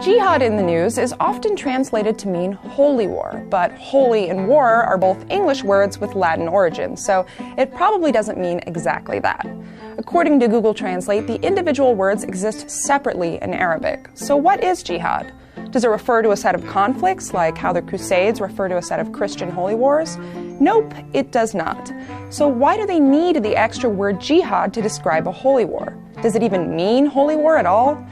Jihad in the news is often translated to mean holy war, but holy and war are both English words with Latin origins, so it probably doesn't mean exactly that. According to Google Translate, the individual words exist separately in Arabic. So what is jihad? Does it refer to a set of conflicts, like how the Crusades refer to a set of Christian holy wars? Nope, it does not. So why do they need the extra word jihad to describe a holy war? Does it even mean holy war at all?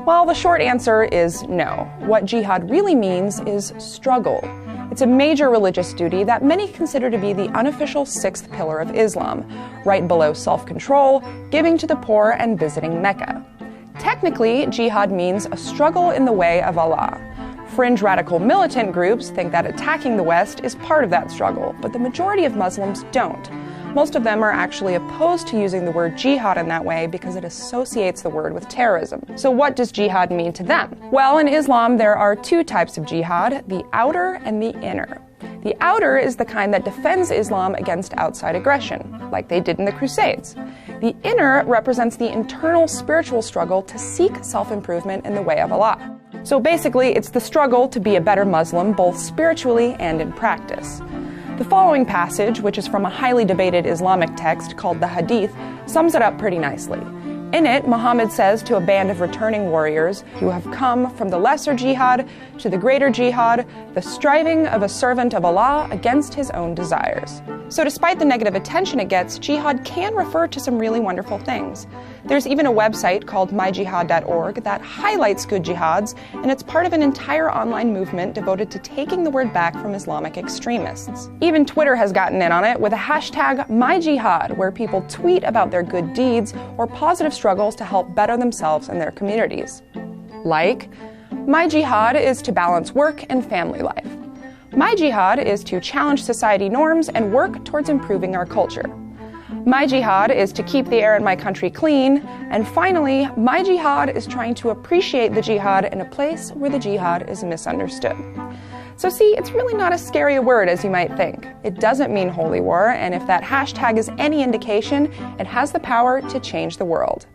Well, the short answer is no. What jihad really means is struggle. It's a major religious duty that many consider to be the unofficial sixth pillar of Islam, right below self-control, giving to the poor, and visiting Mecca. Technically, jihad means a struggle in the way of Allah. Fringe radical militant groups think that attacking the West is part of that struggle, but the majority of Muslims don't. Most of them are actually opposed to using the word jihad in that way because it associates the word with terrorism. So what does jihad mean to them? Well, in Islam, there are two types of jihad, the outer and the inner. The outer is the kind that defends Islam against outside aggression, like they did in the Crusades. The inner represents the internal spiritual struggle to seek self-improvement in the way of Allah. So basically, it's the struggle to be a better Muslim, both spiritually and in practice. The following passage, which is from a highly debated Islamic text called the Hadith, sums it up pretty nicely. In it, Muhammad says to a band of returning warriors who have come from the lesser jihad to the greater jihad, the striving of a servant of Allah against his own desires. So despite the negative attention it gets, jihad can refer to some really wonderful things. There's even a website called myjihad.org that highlights good jihads, and it's part of an entire online movement devoted to taking the word back from Islamic extremists. Even Twitter has gotten in on it with a hashtag #myjihad, where people tweet about their good deeds or positive struggles to help better themselves and their communities. Like, my jihad is to balance work and family life. My jihad is to challenge society norms and work towards improving our culture. My jihad is to keep the air in my country clean. And finally, my jihad is trying to appreciate the jihad in a place where the jihad is misunderstood. So see, it's really not as scary a word as you might think. It doesn't mean holy war, and if that hashtag is any indication, it has the power to change the world.